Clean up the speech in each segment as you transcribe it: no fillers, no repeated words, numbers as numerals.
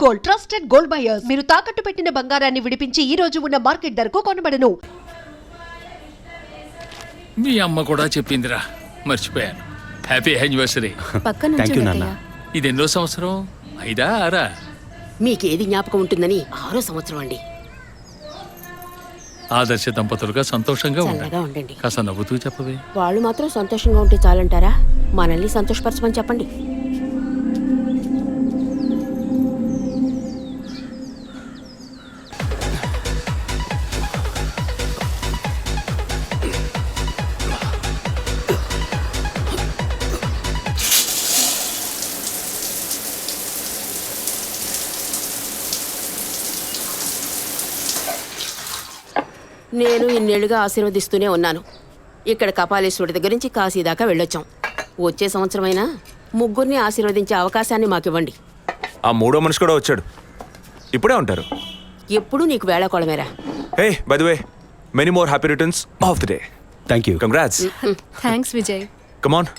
Gold, trusted gold buyers. మీరు తాకట్టు పెట్టిన బంగారాన్ని విడిపించి ఈ రోజు ఉన్న మార్కెట్ ధరకు కొనబడను. మీ అమ్మ కూడా చెప్పిందిరా, మర్చిపోయాను. Happy anniversary. థ్యాంక్ యూ నాన్న. ఇది ఎన్నో సంవత్సరం? 5ఆ 6ఆ? మీకేది జ్ఞాపకం ఉంటుందని 6వ సంవత్సరం అండి. ఆదర్శ దంపతులుగా సంతోషంగా చల్లగా ఉండండి. ఉండండి. కాస్త నవ్వుతూ చెప్పవే. వాళ్ళు మాత్రం సంతోషంగా ఉంటే చాలంటారా? మనల్ని సంతోషపరచమని చెప్పండి. నేను ఇన్నేళ్లుగా ఆశీర్వదిస్తూనే ఉన్నాను. ఇక్కడ కపాలేశ్వరుడి దగ్గర నుంచి కాశీ దాకా వెళ్ళొచ్చాం. వచ్చే సంవత్సరమైనా ముగ్గురిని ఆశీర్వదించే అవకాశాన్ని మాకివ్వండి. ఆ మూడో మనిషి కూడా వచ్చాడు. ఇప్పుడే ఉంటారు. ఎప్పుడూ నీకు వేళాకోళమేరా. Hey by the way, many more happy returns of the day. Thank you. Congrats. Thanks Vijay. Come on,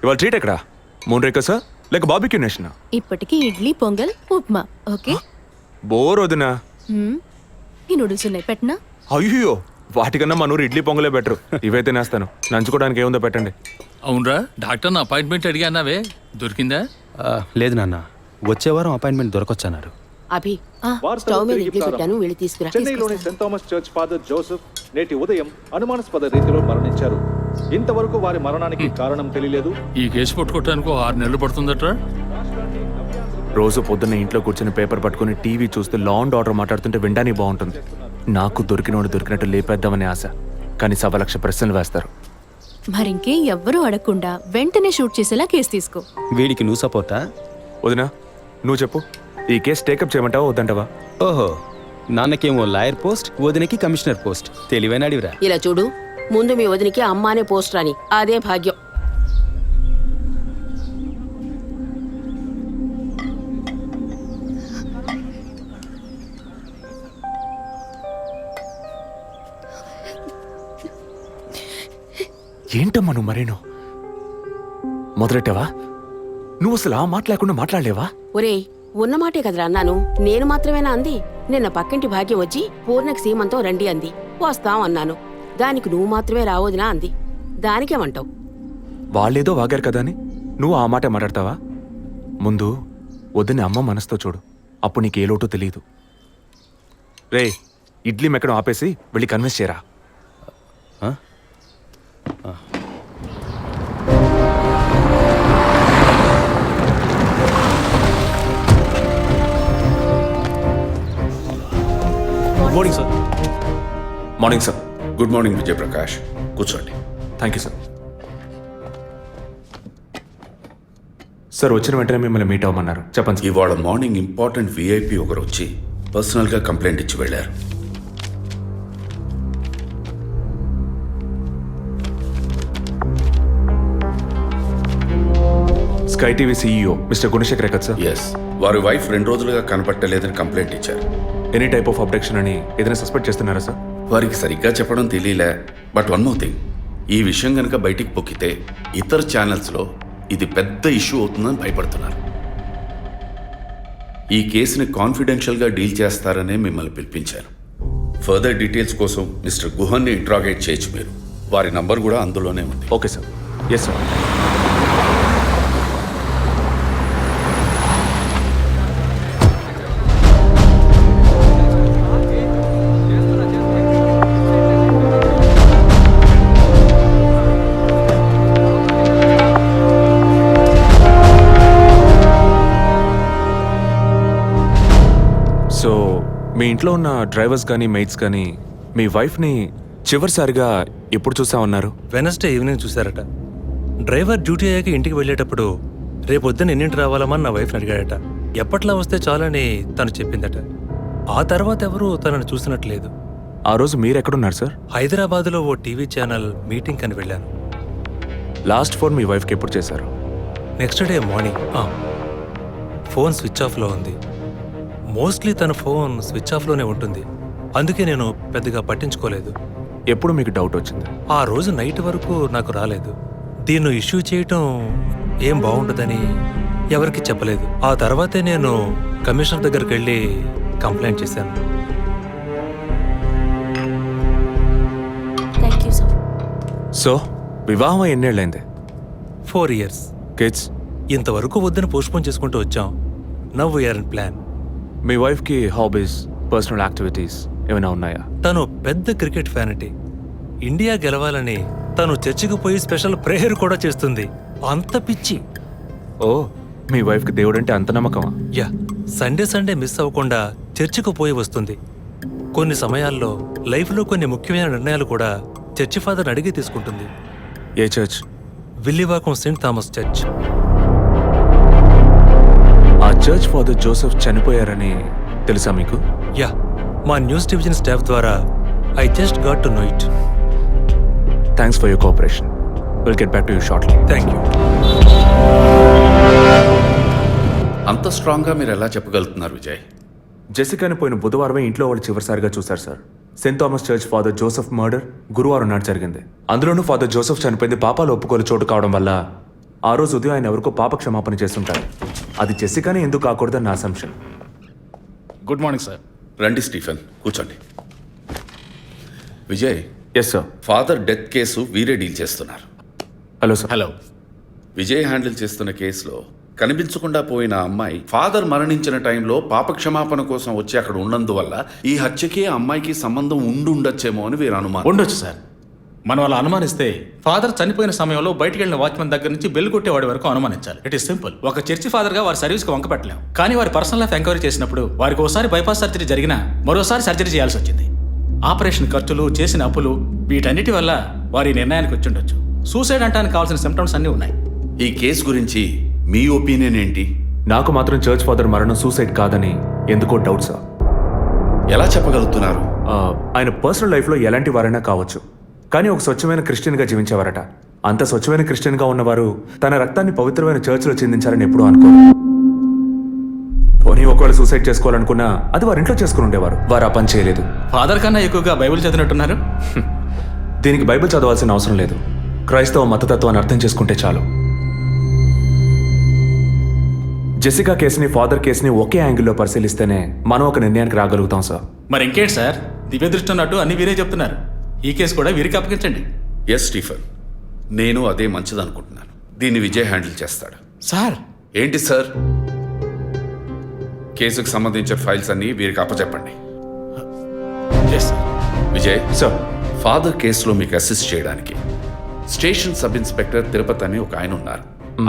ఇవాళ ట్రీట్ ఎక్కడ? మూన్ రేకర్సా లేక బార్బిక్యూ నేషనా? ఇప్పటికి ఇడ్లీ, పొంగల్, ఉప్మా. ఓకే. బోర్ వదినా. ఈ నూడిల్స్ ఉన్నాయి, పెట్టనా? అయ్యో, వాటికన్నా మనూరు ఇడ్లీ పొంగలే బెటర్. ఇవైతే నేస్తాను. నంచుకోవడానికి ఏముందో పెట్టండి. అవునరా, డాక్టర్ అపాయింట్మెంట్ అడిగానావే, దొరికిందా? లేదు నాన్న, వచ్చే వారం అపాయింట్మెంట్ దొరకొచ్చన్నారు. అభి, స్టవ్ మీద ఇడ్లీ పెట్టాను, వెళ్ళి తీసుకురా. చెన్నైలోని Saint Thomas church father Joseph నేటి ఉదయం అనుమానాస్పద రీతిలో మరణించారు. ఇంతవరకు వారి మరణానికి కారణం తెలియలేదు. ఈ కేసు పట్టుకోవటానికి 6 నెలలు పడుతుందట్రా. రోజు పొద్దున్న ఇంట్లో కూర్చొని పేపర్ పట్టుకుని టీవీ చూస్తే లా అండ్ ఆర్డర్ మాట్లాడుతుంటే వినడానికి బాగుంటుంది. నాకు దొరికినోడు దొరికినట్టు లేపేద్దామని ఆశ, కానీ 1,00,000 ప్రశ్నలు వేస్తారు. మరింకే ఎవ్వరూ అడగకుండా వెంటనే షూట్ చేసేలా కేసు తీసుకో. వీడికి నువ్వు సపోర్టా? వదినా, నువ్వు చెప్పు, ఈ కేసు టేకప్ చేయమంటావా వద్దంటావా? ఓహో, నాన్నకేమో లాయర్ పోస్ట్, వదినకి కమిషనర్ పోస్ట్. తెలివైన అడివిరా. ఇలా చూడు, ముందు మీ వదినికి అమ్మానే పోస్ట్ రాని, అదే భాగ్యం. ఏంటమ్మా నువ్వు మరేను మొదలెట్టావా? నువ్వు అసలు ఆ మాట లేకుండా మాట్లాడలేవా? ఒరేయ్, ఉన్నమాటే కదరా అన్నాను. నేను మాత్రమేనా అంది? నిన్న పక్కింటి భాగ్యం వచ్చి పూర్ణకి సీమంతం రండి అంది. వస్తాం అన్నాను. దానికి నువ్వు మాత్రమే రావద్దునా అంది. దానికేమంటావు? వాళ్ళేదో వాగారు కదా అని నువ్వు ఆ మాట మాట్లాడతావా? ముందు వద్దని అమ్మ మనసుతో చూడు, అప్పుడు నీకు ఏ లోటో తెలియదు. రే, ఇడ్లీ మెక్కడం ఆపేసి వెళ్ళి కన్విన్స్ చేయరా. Morning sir. Morning sir. Good morning Vijayprakash, కూర్చోండి. Thank you sir. సార్, వచ్చిన వెంటనే మిమ్మల్ని మీట్ అవ్వమన్నారు. చెప్పండి. ఇవాళ మార్నింగ్ ఇంపార్టెంట్ విఐపి ఒకరు వచ్చి పర్సనల్గా కంప్లైంట్ ఇచ్చి వెళ్ళారు. Sky TV CEO mister Gunasekhar కదా సార్? ఎస్, వారి వైఫ్ 2 రోజులుగా కనపట్టలేదని కంప్లైంట్ ఇచ్చారు. ఎనీ టైప్ ఆఫ్ అబ్డక్షన్ అని ఏదైనా సస్పెక్ట్ చేస్తున్నారా సార్? వారికి సరిగ్గా చెప్పడం తెలియలే. బట్ వన్ మోర్ థింగ్, ఈ విషయం కనుక బయటికి పొక్కితే ఇతర ఛానల్స్లో ఇది పెద్ద ఇష్యూ అవుతుందని భయపడుతున్నారు. ఈ కేసుని కాన్ఫిడెన్షియల్గా డీల్ చేస్తారనే మిమ్మల్ని పిలిపించారు. ఫర్దర్ డీటెయిల్స్ కోసం మిస్టర్ గుహన్ని ఇంట్రాగేట్ చేయొచ్చు మీరు. వారి నంబర్ కూడా అందులోనే ఉంది. Okay sir. Yes sir. So మీ ఇంట్లో ఉన్న డ్రైవర్స్ కానీ మెయిట్స్ కానీ మీ వైఫ్ని చివరిసారిగా ఎప్పుడు చూసామన్నారు? వెనస్డే ఈవినింగ్ చూశారట. డ్రైవర్ డ్యూటీ అయ్యాక ఇంటికి వెళ్ళేటప్పుడు రేపొద్దున ఎన్నింటి రావాలమని నా వైఫ్ని అడిగాడట. ఎప్పట్లా వస్తే చాలని తను చెప్పిందట. ఆ తర్వాత ఎవరూ తనను చూసినట్లేదు. ఆ రోజు మీరు ఎక్కడున్నారు సార్? హైదరాబాద్లో ఓ టీవీ ఛానల్ మీటింగ్ అని వెళ్ళాను. లాస్ట్ ఫోన్ మీ వైఫ్కి ఎప్పుడు చేశారు? Next day morning. Phone switch ఆఫ్లో ఉంది. మోస్ట్లీ తన ఫోన్ స్విచ్ ఆఫ్లోనే ఉంటుంది. అందుకే నేను పెద్దగా పట్టించుకోలేదు. ఎప్పుడు మీకు డౌట్ వచ్చింది? ఆ రోజు నైట్ వరకు నాకు రాలేదు. దీన్ని ఇష్యూ చేయటం ఏం బాగుండదని ఎవరికి చెప్పలేదు. ఆ తర్వాతే నేను కమిషనర్ దగ్గరికి వెళ్ళి కంప్లైంట్ చేశాను. Thank you sir. సో వివాహం ఎన్నేళ్ళైంది? 4 years. కిడ్స్? ఇంతవరకు వద్దని పోస్ట్పోన్ చేసుకుంటూ వచ్చాం. Now we are in plan. మీ వైఫ్కి హాబీస్, పర్సనల్ యాక్టివిటీస్ ఏమైనా ఉన్నాయా? తను పెద్ద క్రికెట్ ఫ్యానిటీ. ఇండియా గెలవాలని తను చర్చికి పోయి స్పెషల్ ప్రేయర్ కూడా చేస్తుంది. అంత పిచ్చి. ఓ, మీ వైఫ్కి దేవుడంటే అంత నమ్మకమా? యా, సండే మిస్ అవ్వకుండా చర్చికి పోయి వస్తుంది. కొన్ని సమయాల్లో లైఫ్లో కొన్ని ముఖ్యమైన నిర్ణయాలు కూడా చర్చి ఫాదర్ని అడిగి తీసుకుంటుంది. ఏ church? Villivakkam Saint Thomas church. ఆ చర్చ్ ఫాదర్ జోసెఫ్ చనిపోయారని తెలుసా మీకు? యా, మా న్యూస్ డివిజన్ స్టాఫ్ ద్వారా I just got to know it. Thanks for your cooperation. Will get back to you shortly. Thank you. అంత స్ట్రాంగ్గా మీరు ఎలా చెప్పగలుగుతున్నారు విజయ్? జెసికాని పోయిన బుధవారమే ఇంట్లో వాళ్ళు చివరిసారిగా చూశారు sir. Saint Thomas church father Joseph murder గురువారం నాడు జరిగింది. అందులోనూ ఫాదర్ జోసెఫ్ చనిపోయింది పాపాలు ఒప్పుకోలు చోటు కావడం వల్ల ఆ రోజు ఉదయం ఆయన ఎవరికో పాప క్షమాపణ చేస్తుంటారు. అది జెసికానే ఎందుకు కాకూడదని నా అసంప్షన్. Good morning sir. రండి స్టీఫెన్, కూర్చోండి. Vijay, yes sir. Father death case వీరే డీల్ చేస్తున్నారు. Hello sir. Hello. Vijay handle చేస్తున్న కేసులో కనిపించకుండా పోయిన అమ్మాయి ఫాదర్ మరణించిన టైంలో పాప క్షమాపణ కోసం వచ్చి అక్కడ ఉన్నందువల్ల ఈ హత్యకి ఆ అమ్మాయికి సంబంధం ఉండొచ్చేమో అని వీరు అనుమానం. ఉండొచ్చు సార్. మనం అలా అనుమానిస్తే ఫాదర్ చనిపోయిన సమయంలో బయటికి వెళ్ళిన వాచ్మెన్ దగ్గర నుంచి బెల్ కొట్టేవాడి వరకు అనుమానించాలి. It is simple. ఒక చర్చి ఫాదర్గా వారి సర్వీస్కి వంక పెట్టలేం. కానీ వారి పర్సనల్ లైఫ్ ఎంక్వైరీ చేసినప్పుడు వారికి ఒకసారి బైపాస్ సర్జరీ జరిగినా మరోసారి సర్జరీ చేయాల్సి వచ్చింది. ఆపరేషన్ ఖర్చులు, చేసిన అప్పులు, వీటన్నిటి వల్ల వారి నిర్ణయానికి వచ్చి ఉండొచ్చు. సూసైడ్ అంటానికి కావాల్సిన సిమ్టమ్స్ అన్నీ ఉన్నాయి. ఈ కేసు గురించి మీ ఒపీనియన్ ఏంటి? నాకు మాత్రం చర్చ్ ఫాదర్ మరణం సూసైడ్ కాదని ఎందుకో డౌట్ సార్. ఎలా చెప్పగలుగుతున్నారు? ఆయన పర్సనల్ లైఫ్లో ఎలాంటి వారైనా కావచ్చు, కానీ ఒక స్వచ్ఛమైన క్రిస్టియన్గా జీవించేవారట. అంత స్వచ్ఛమైన క్రిస్టియన్గా ఉన్నవారు తన రక్తాన్ని పవిత్రమైన చర్చ్లో చెందించారని ఎప్పుడూ అనుకోరు. పోనీ ఒకవేళ సూసైడ్ చేసుకోవాలనుకున్నా అది వారి ఇంట్లో చేసుకుని ఉండేవారు. వారు ఆ పని చేయలేదు. ఫాదర్ కన్నా ఎక్కువగా బైబిల్ చదివినట్టున్నారు. దీనికి బైబిల్ చదవాల్సిన అవసరం లేదు. క్రైస్తవ మతతత్వాన్ని అర్థం చేసుకుంటే చాలు. జెసికా కేసుని, ఫాదర్ కేసుని ఒకే యాంగిల్లో పరిశీలిస్తేనే మనం ఒక నిర్ణయానికి రాగలుగుతాం సార్. మరి ఇంకేంటి సార్, దివ్య దృష్టి ఉన్నట్టు అన్ని వీరే చెప్తున్నారు. ఈ కేసు కూడా వీరికి అప్పగించండి. ఎస్ స్టీఫెన్, నేను అదే మంచిదనుకుంటున్నాను. దీన్ని విజయ్ హ్యాండిల్ చేస్తాడు. సార్. ఏంటి సార్? కేసుకు సంబంధించిన ఫైల్స్ అన్ని వీరికి అప్పచెప్పండి. Yes sir. Vijay sir, father కేసులో మీకు అసిస్ట్ చేయడానికి స్టేషన్ సబ్ ఇన్స్పెక్టర్ తిరుపతి అని ఒక ఆయన ఉన్నారు.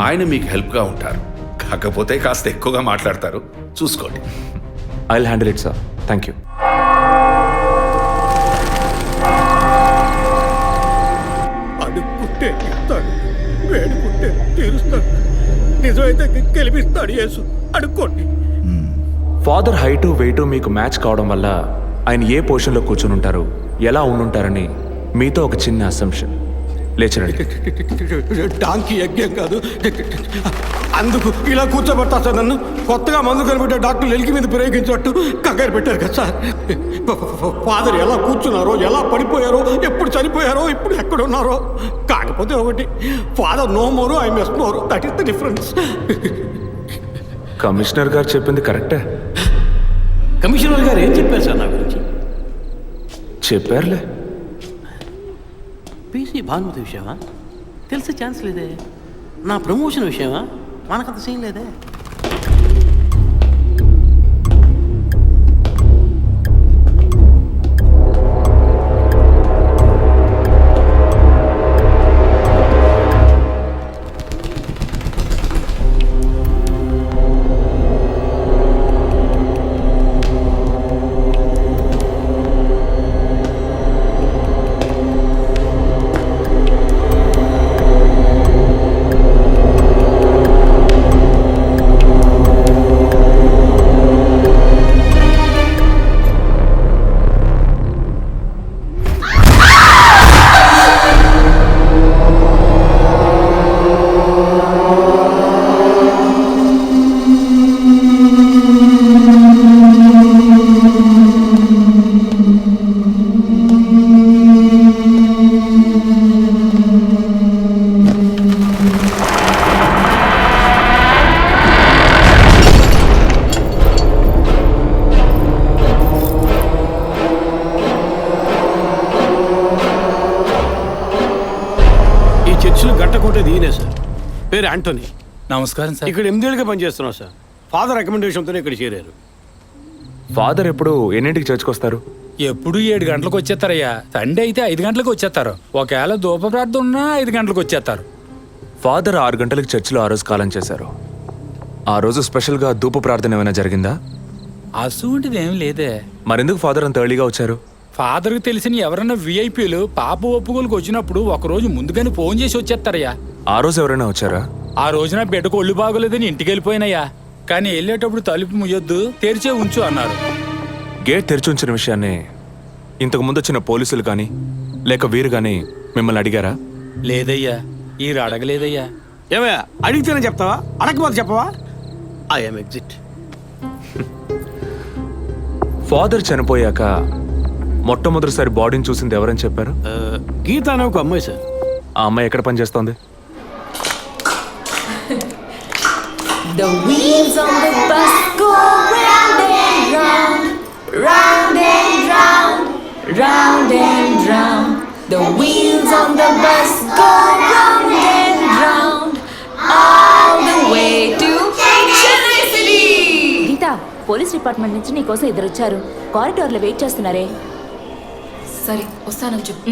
ఆయన మీకు హెల్ప్గా ఉంటారు. కాకపోతే కాస్త ఎక్కువగా మాట్లాడతారు, చూసుకోండి. I will handle it sir. Thank you. అడుక్కుంటే ఇస్తాడు, వేడుకుంటే తీరుస్తాడు, నిజమైతే గెలిపిస్తాడు యేసు. అడుక్కోండి. ఫాదర్ హైటు వెయిటు మీకు మ్యాచ్ కావడం వల్ల ఆయన ఏ పొజిషన్లో కూర్చుని ఉంటారు, ఎలా ఉండుంటారని మీతో ఒక చిన్న అసంప్షన్. లేచరండి. డాంకీ యజ్ఞం కాదు, అందుకు ఇలా కూర్చోబెడతా సార్. నన్ను కొత్తగా మందు కనిపెట్టే డాక్టర్లు ఎలికి మీద ప్రయోగించినట్టు కంగారు పెట్టారు కదా సార్. ఫాదర్ ఎలా కూర్చున్నారో, ఎలా పడిపోయారో, ఎప్పుడు చనిపోయారో, ఇప్పుడు ఎక్కడున్నారో. కాకపోతే ఒకటి, father no more, I miss more. That is the difference. Commissioner గారు చెప్పింది కరెక్టే. కమిషనర్ గారు ఏం చెప్పారు సార్ నా గురించి? చెప్పారులే. పీసీ భానుమతి విషయమా? తెలిసే ఛాన్స్ లేదే. నా ప్రమోషన్ విషయమా? మనకంత సీన్ లేదే. పేరు యాంటోనీ. నమస్కారం సార్. ఇక్కడ 8 ఏళ్ళుగా పనిచేస్తున్నావు సార్. ఫాదర్ రికమెండేషన్తోనే ఇక్కడ చేరారు. ఫాదర్ ఎప్పుడు ఎన్నింటికి చర్చ్కి వస్తారు? ఎప్పుడు 7 గంటలకు వచ్చేస్తారయ్యా. సండే అయితే 5 గంటలకు వచ్చేస్తారు. ఒకవేళ ధూప ప్రార్థన ఉన్నా 5 గంటలకు వచ్చేస్తారు. ఫాదర్ 6 గంటలకు చర్చిలో ఆ రోజు కాలం చేశారు. ఆ రోజు స్పెషల్గా ధూప ప్రార్థన ఏమైనా జరిగిందా? అసువంటిది ఏం లేదే. మరెందుకు ఫాదర్ అంత ఎర్లీగా వచ్చారు? ఫాదర్కి తెలిసిన ఎవరన్నా విఐపీలు పాప ఒప్పుకోలకు వచ్చినప్పుడు ఒకరోజు ముందుగానే ఫోన్ చేసి వచ్చేస్తారయ్యా. ఆ రోజు ఎవరైనా వచ్చారా? ఆ రోజున బిడ్డకు ఒళ్ళు బాగోలేదని ఇంటికి వెళ్ళిపోయినయ్యా. కానీ వెళ్ళేటప్పుడు తలుపు ముయ్యొద్దు, తెరిచే ఉంచు అన్నారు. గేట్ తెరిచి ఉంచిన విషయాన్ని ఇంతకు ముందు వచ్చిన పోలీసులు కానీ లేక వీరు కానీ మిమ్మల్ని అడిగారా? లేదయ్యా, ఈ అడగలేదయ్యా. ఏమయ్యా అడిగితేనే చెప్తావా, అడగకపోతే చెప్పవా? I'm exit. ఫాదర్ చనిపోయాక మొట్టమొదటిసారి బాడీని చూసింది ఎవరని చెప్పారు? గీత అనే ఒక అమ్మాయి సార్. ఆ అమ్మాయి ఎక్కడ పనిచేస్తోంది? The wheels on the bus go round and round, round and round, round and round. The wheels on the bus go round and round, all the way to Chennai City. Geetha, police department నుంచి నీకోసం ఇద్దరు వచ్చారు. కారిడార్లో wait చేస్తున్నారే. సరే వస్తానని చెప్పు.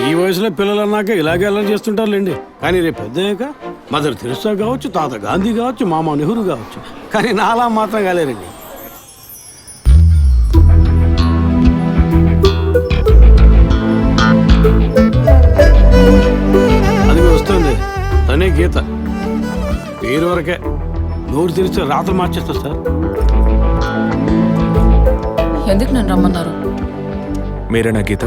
ఈ వయసులో పిల్లలు అన్నాక ఇలాగే అల్లరి చేస్తుంటారులేండి. కానీ రేపు పెద్దయ్యాక మదర్ తెరిసా కావచ్చు, తాత గాంధీ కావచ్చు, మామ నెహ్రూ కావచ్చు, కానీ నాలా మాత్రం కాలేరండి. అది వస్తుంది తనే గీత. పేరు వరకే, నోరు తెరిస్తే రాత్రి మార్చేస్తా సార్. ఎందుకు నన్ను రమ్మన్నారు? మీరేనా గీత?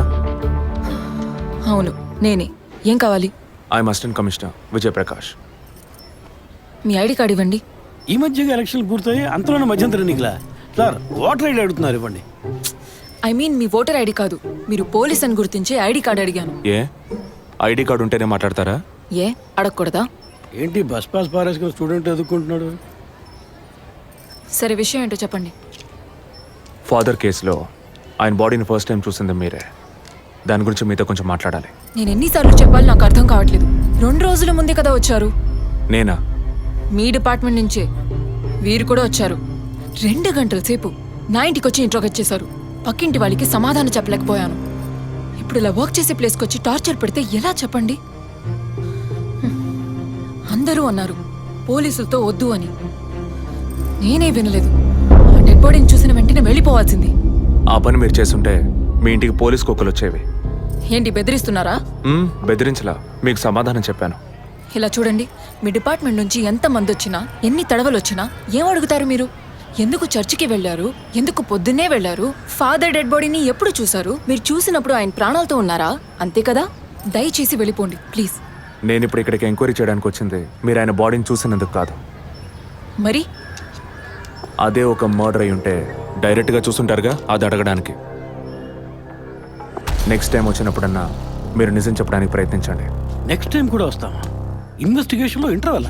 అవును నేనే. ఏం కావాలి? I'm assistant commissioner Vijay Prakash. Me ID card ఇవ్వండి. ఈ మధ్యగా ఎలక్షన్లు పూర్తయి అంతలోనే మధ్యంతరం ఎన్నికలా సార్ ఓటర్ ఐడి అడుగుతున్నారు, ఇవ్వండి. I mean me voter ID కాదు, మీరు పోలీస్ అని గుర్తించే ఐడి కార్డ్ అడిగాను. ఏ ఐడి కార్డు ఉంటేనే మాట్లాడతారా? ఏ అడగకూడదా? ఏంటి బస్ పాస్ పారేసుకుని స్టూడెంట్ ఎదుర్కొంటున్నాడు? సరే విషయం ఏంటో చెప్పండి. ఫాదర్ కేసులో ఆయన బాడీని ఫస్ట్ టైం చూసింది మీరే. దాని గురించి మీతో కొంచెం మాట్లాడాలి. నేను ఎన్నిసార్లు చెప్పాలి నాకు అర్థం కావట్లేదు. 2 రోజుల ముందే కదా వచ్చారు. నేనా? మీ డిపార్ట్మెంట్ నుంచే వీరు కూడా వచ్చారు. 2 గంటల సేపు నా ఇంటికి వచ్చి ఇంట్రోగేట్ చేశారు. పక్కింటి వాళ్ళకి సమాధానం చెప్పలేకపోయాను. ఇప్పుడు ఇలా వర్క్ చేసే ప్లేస్కి వచ్చి టార్చర్ పెడితే ఎలా చెప్పండి? అందరూ అన్నారు పోలీసులతో వద్దు అని. నేనే వినలేదు. ఆ డెడ్ బాడీని చూసిన వెంటనే వెళ్ళిపోవాల్సింది. ఆ పని మీరు చేస్తుంటే మీ ఇంటికి పోలీస్ కుక్కలు వచ్చేవి. ఏంటి బెదిరిస్తున్నారా? బెదిరించలా, మీకు సమాధానం చెప్పాను. ఇలా చూడండి, మీ డిపార్ట్మెంట్ నుంచి ఎంతమంది వచ్చినా ఎన్ని తడవలు వచ్చినా ఏం అడుగుతారు మీరు? ఎందుకు చర్చికి వెళ్ళారు? ఎందుకు పొద్దున్నే వెళ్ళారు? ఫాదర్ డెడ్ బాడీని ఎప్పుడు చూశారు? మీరు చూసినప్పుడు ఆయన ప్రాణాలతో ఉన్నారా? అంతే కదా. దయచేసి వెళ్ళిపోండి ప్లీజ్. నేను ఇప్పుడు ఇక్కడికి ఎంక్వైరీ చేయడానికి వచ్చింది మీరు ఆయన బాడీని చూసినందుకు కాదు. మరి అదే ఒక మర్డర్ అయి ఉంటే డైరెక్ట్గా చూసుంటారుగా, అది అడగడానికి. నెక్స్ట్ టైం వచ్చినప్పుడన్నా మీరు నిజం చెప్పడానికి ప్రయత్నించండి. నెక్స్ట్ టైం కూడా వస్తామా? ఇన్వెస్టిగేషన్లో ఇంటర్వల్.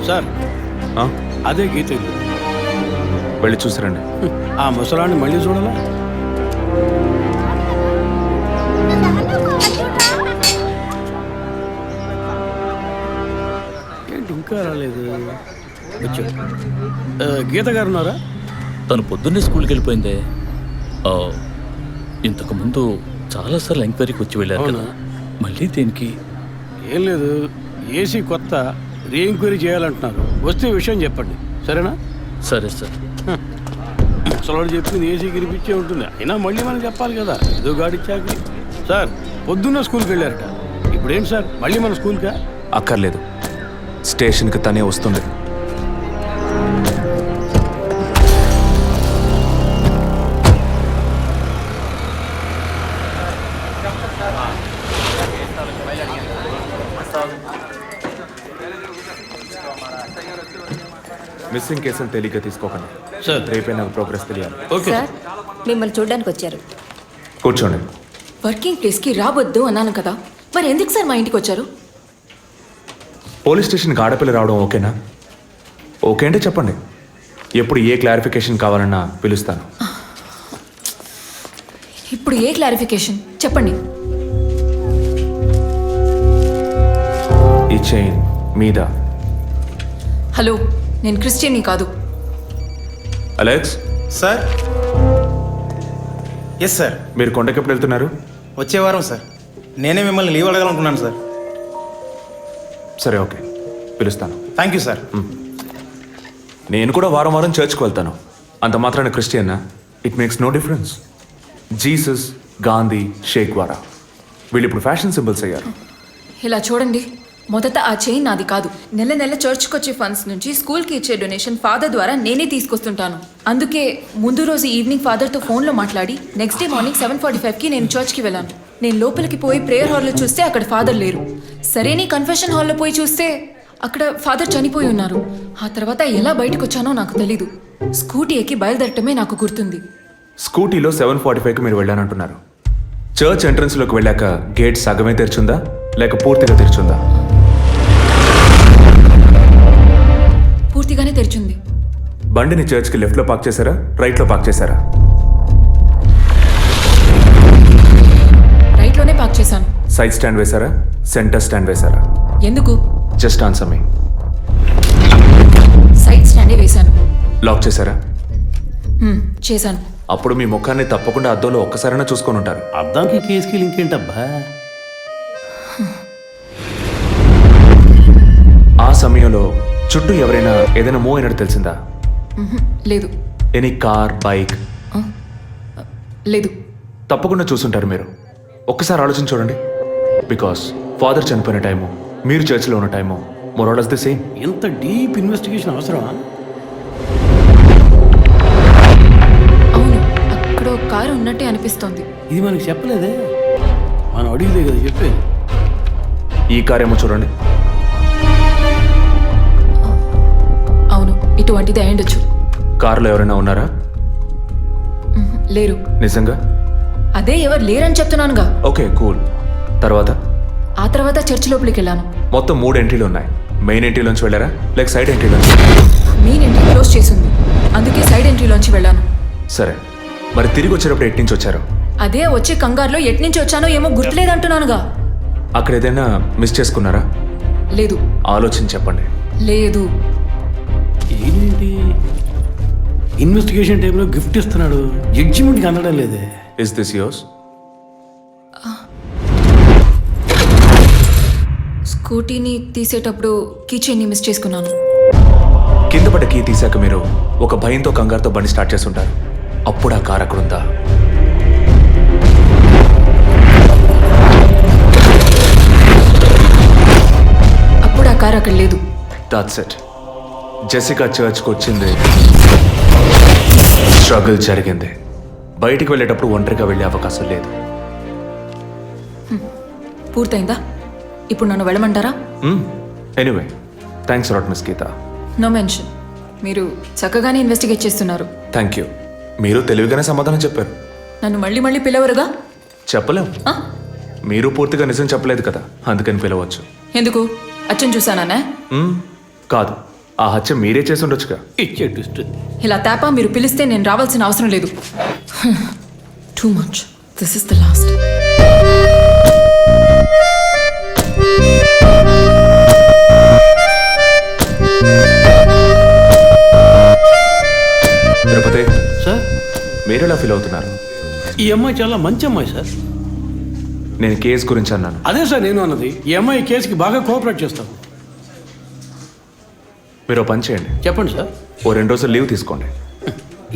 సార్ అదే గీత ఇల్లు. వెళ్ళి చూసిరండి. ఆ ముసలాన్ని మళ్ళీ చూడాలా? ఏంటి ఇంకా రాలేదు? వచ్చాడు. గీత గారు ఉన్నారా? తను పొద్దున్నే స్కూల్కి వెళ్ళిపోయిందే. ఇంతకుముందు చాలాసార్లు ఎంక్వైరీకి వచ్చి వెళ్ళారు కదా, మళ్ళీ దేనికి? ఏం లేదు, ఏసీ కొత్త రీ ఎంక్వైరీ చేయాలంటున్నారు. వస్తే విషయం చెప్పండి, సరేనా? సరే సార్. ముసలాడు చెప్పింది ఏసీ గిరిపించే ఉంటుంది, అయినా మళ్ళీ మనం చెప్పాలి కదా, ఏదో గాడిచ్చాక. సార్ పొద్దున్న స్కూల్కి వెళ్ళారట, ఇప్పుడేంటి సార్ మళ్ళీ మన స్కూల్కా? అక్కర్లేదు, స్టేషన్కి తనే వస్తుంది. మిస్సింగ్ కేసుని తేలిగ్గా తీసుకోకండి. సార్ రేపే నాకు ప్రోగ్రెస్ తెలియాలి. ఓకే సార్ మిమ్మల్ని చూడడానికి వచ్చారు. కూర్చోండి. వర్కింగ్ ప్లేస్కి రావద్దు అన్నాను కదా, మరి ఎందుకు సార్ మా ఇంటికి వచ్చారు? పోలీస్ స్టేషన్కి ఆడపిల్ల రావడం ఓకేనా? ఓకే అంటే చెప్పండి. ఎప్పుడు ఏ క్లారిఫికేషన్ కావాలన్నా పిలుస్తాను. ఇప్పుడు ఏ క్లారిఫికేషన్ చెప్పండి. ఈ చైన్ మీద. హలో, నేను క్రిస్టియన్ని కాదు. Alex sir. Yes sir. మీరు కొండకి ఎప్పుడు వెళ్తున్నారు? వచ్చే వారం సార్. నేనే మిమ్మల్ని లీవ్ అడగాలనుకున్నాను సార్. సరే ఓకే, పిలుస్తాను. Thank you sir. నేను కూడా వారం వారం చర్చ్కి వెళ్తాను. అంత మాత్రాన క్రిస్టియన్నా? It makes no difference. Jesus, Gandhi, Che Guevara వీళ్ళు ఇప్పుడు ఫ్యాషన్ సింబల్స్ అయ్యారు. ఇలా చూడండి, మొదట ఆ చైన్ నాది కాదు. నెల నెల చర్చ్కి వచ్చే ఫండ్స్ నుంచి స్కూల్కి ఇచ్చే డొనేషన్ ఫాదర్ ద్వారా నేనే తీసుకొస్తుంటాను. అందుకే ముందు రోజు ఈవినింగ్ ఫాదర్తో ఫోన్లో మాట్లాడి నెక్స్ట్ డే మార్నింగ్ 7:45కి నేను చర్చ్కి వెళ్ళాను. నేను లోపలికి పోయి ప్రేయర్ హాల్లో చూస్తే అక్కడ ఫాదర్ లేరు. సరే, నీ కన్ఫెషన్ హాల్లో పోయి చూస్తే అక్కడ ఫాదర్ చనిపోయి ఉన్నారు. ఆ తర్వాత ఎలా బయటకు వచ్చానో నాకు తెలీదు. స్కూటీ ఎక్కి బయలుదేరటమే నాకు గుర్తుంది. స్కూటీలో 7:45కి మీరు వెళ్ళానంటున్నారు. చర్చ్ ఎంట్రన్స్లోకి వెళ్ళాక గేట్ సగమే తెరిచుందా లేక పూర్తిగా తెరిచుందా? పూర్తిగానే తెరిచింది. బండిని చర్చ్కి లెఫ్ట్లో పార్క్ చేశారా, రైట్లో పార్క్ చేశారా? రైట్లోనే పార్క్ చేశాను. సైడ్ స్టాండ్ వేశారా, సెంటర్ స్టాండ్ వేశారా? ఎందుకు? జస్ట్ ఆన్సర్ మీ. సైడ్ స్టాండే వేశాను. లాక్ చేశారా? చేశాను. అప్పుడు మీ ముఖాన్ని తప్పకుండా అద్దంలో ఒక్కసారైనా చూసుకొని ఉంటారు. అద్దానికి కేసుకి లింక్ ఏంటబ్బా? ఆ సమయంలో చుట్టూ ఎవరైనా ఏదైనా మూవ్ అయినట్టు తెలిసిందా? లేదు. Any car, bike? లేదు. తప్పకుండా చూసుంటారు మీరు. ఒక్కసారి ఆలోచన చూడండి. బికాస్ ఫాదర్ చనిపోయిన టైము, మీరు చర్చిలో ఉన్న టైము మోరాలస్ ది సేమ్. ఎంత డీప్ ఇన్వెస్టిగేషన్ అవసరమా? అవును, అక్కడ ఒక కారు ఉన్నట్టే అనిపిస్తోంది. ఇది మనకి చెప్పలేదే, మనం అడిగితే కదా చెప్పేది. ఈ కార్ ఏమో చూడండి. అవును, ఇటువంటిది అయ్యుండొచ్చు. కారులో ఎవరైనా ఉన్నారా? లేరు. నిజంగా? అదే ఎవరు లేరని చెప్తున్నానుగా. Okay, cool. తర్వాత? ఆ తర్వాత చర్చ్ లోపలికి వెళ్ళాను. మొత్తం 3 ఎంట్రీలు ఉన్నాయి. మెయిన్ ఎంట్రీలోంచి వెళ్ళారా లేక సైడ్ ఎంట్రీలోంచి? మెయిన్ ఎంట్రీ క్లోజ్ చేసింది, అందుకే సైడ్ ఎంట్రీలోంచి వెళ్ళాను. సరే, మరి తిరిగి వచ్చేటప్పుడు ఎటు నుంచి వచ్చారు? అదే వచ్చే కంగారులో ఎట్నుంచి వచ్చానో ఏమో గుర్తులేదంటున్నానుగా. అక్కడ ఏదైనా మిస్ చేసుకున్నారా? లేదు. ఆలోచించి చెప్పండి. లేదు. ఏంటి ఇన్వెస్టిగేషన్ టైంలో గిఫ్ట్ ఇస్తున్నాడు, జడ్జిమెంట్కి అందడం లేదే. Is this yours? స్కూటీని తీసేటప్పుడు కీ చైన్ని మిస్ చేసుకున్నాను. కింద పడ్డ కీ తీసాక మీరు ఒక భయంతో కంగారుతో బండి స్టార్ట్ చేస్తుంటారు. అప్పుడు ఆ కార్ అక్కడ ఉందా? అప్పుడు ఆ కార్ అక్కడ లేదు. That's it. జెసికా చర్చ్కి వచ్చింది, స్ట్రగుల్ జరిగింది. బయటికి వెళ్ళేటప్పుడు ఒంటరిగా వెళ్ళే అవకాశం లేదు. పూర్తయిందా? ఇప్పుడు నన్ను వెళ్ళమంటారా? Anyway, thanks lot miss Geetha. No mention. మీరు చక్కగానే ఇన్వెస్టిగేట్ చేస్తున్నారు. Thank you. మీరు తెలివిగానే సమాధానం చెప్పారు. నన్ను మళ్ళీ మళ్ళీ పిలవరుగా? చెప్పలేం. మీరు పూర్తిగా నిజం చెప్పలేదు కదా, అందుకని పిలవచ్చు. ఎందుకు? అచ్చం చూసానా? కాదు, ఆ హత్య మీరే చేసి ఉండొచ్చుగా. ఇచ్చే ట్విస్ట్. ఇలా తేపా మీరు పిలిస్తే నేను రావాల్సిన అవసరం లేదు. Too much. This is the last. Tirupati sir, మీరు ఎలా ఫీల్ అవుతున్నారు? ఈ అమ్మాయి చాలా మంచి అమ్మాయి సార్. నేను కేసు గురించి అన్నాను. అదే సార్ నేను అన్నది. ఈ అమ్మాయి కేసుకి బాగా కోఆపరేట్ చేస్తాం. మీరు ఓ పని చేయండి. చెప్పండి సార్. ఓ 2 రోజులు లీవ్ తీసుకోండి.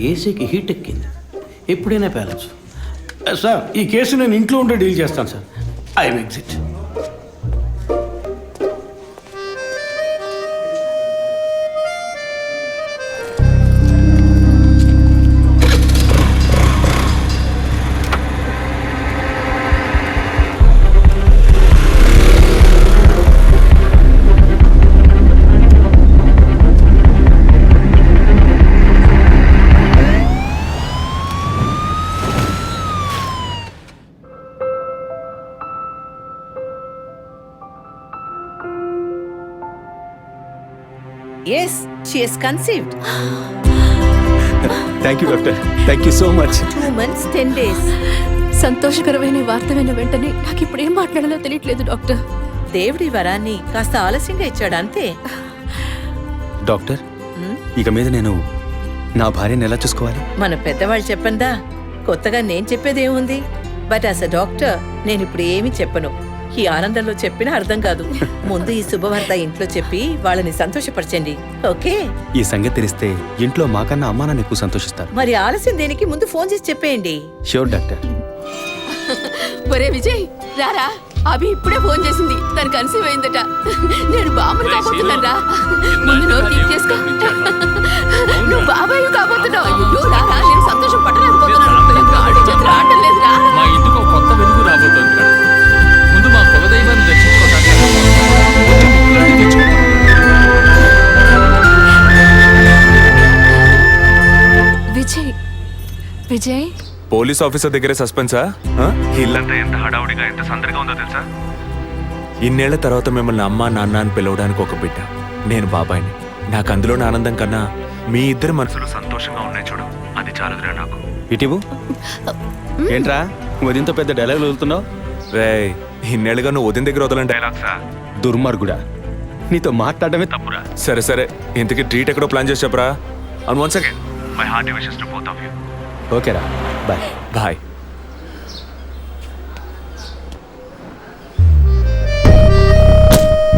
ఏసీకి హీట్ ఎక్కింది, ఎప్పుడైనా పేలచ్చు. సార్, ఈ కేసు నేను ఇంట్లో ఉంటే డీల్ చేస్తాను sir. I'm exit. Yes, she is conceived. Thank you doctor, thank you so much. 2 months, 10 days. సంతోషకరమైన వార్త విన్న వెంటనే నాకు ఇప్పుడు ఏం మాట్లాడాలో తెలియట్లేదు డాక్టర్. దేవుడి వరాన్ని కాస్త ఆలస్యంగా ఇచ్చాడు అంతే. డాక్టర్, ఇక మీద నేను నా భార్యను ఎలా చూసుకోవాలి? మన పెద్దవాళ్ళు చెప్పందా, కొత్తగా నేను చెప్పేదేముంది. బట్ యాజ్ అ డాక్టర్ నేను ఇప్పుడు ఏమీ చెప్పను. ఈ ఆనందంలో చెప్పినా అర్థం కాదు. ముందు ఈ శుభవార్త ఇంట్లో చెప్పి వాళ్ళని సంతోషపరచండి, ఓకే? ఈ సంగతి తెలిస్తే ఇంట్లో మాకన్నా అమ్మా నాన్న ఎక్కువ సంతోషిస్తారు. మరి ఆలస్యం దేనికి, ముందు ఫోన్ చేసి చెప్పేయండి. Sure doctor. ఒరే విజయ్, రారా, అభి ఇప్పుడే ఫోన్ చేసింది, తను కన్సీవ్ అయిందట. నేను బాబుని కాబోతున్నారా, ముందు నోరు తీపి చేసుకో. నువ్వు బాబాయ్ కాబోతున్నావు. అయ్యో రారా, నేను సంతోషం పట్టలేకపోతున్నాను. గాడి చేతులు ఆడటం లేదురా. మా ఇంటికి ఒక కొత్త వెలుగు రాబోతోంది మేడం. ముందు మా కులదైవాన్ని దర్శించుకోవడానికి విజయ్, విజయ్, పోలీస్ ఆఫీసర్ దగ్గరే సస్పెన్సా? ఇల్లంతా ఎంత హడావుడిగా ఎంత సందడిగా ఉందో తెలుసా? ఇన్నేళ్ల తర్వాత మిమ్మల్ని అమ్మా నాన్న అని పిలవడానికి ఒక బిడ్డ, నేను బాబాయిని. నాకు అందులోని ఆనందం కన్నా మీ ఇద్దరి మనసులు సంతోషంగా ఉన్నాయి చూడు, అది చాలుదురా నాకు. ఇటీవు ఏంట్రా వదినతో పెద్ద డైలాగ్ వదులుతున్నావు? రే, ఇన్నేళ్ళుగా నువ్వు వదిన దగ్గర వదలని డైలాగ్సా? దుర్మార్గుడా, నీతో మాట్లాడటమే తప్పురా. సరే సరే, ఇంతకీ ట్రీట్ ఎక్కడో ప్లాన్ చేసి చెప్పరా. And once again my hearty wishes to both of you. ఓకేరా, బాయ్. బాయ్.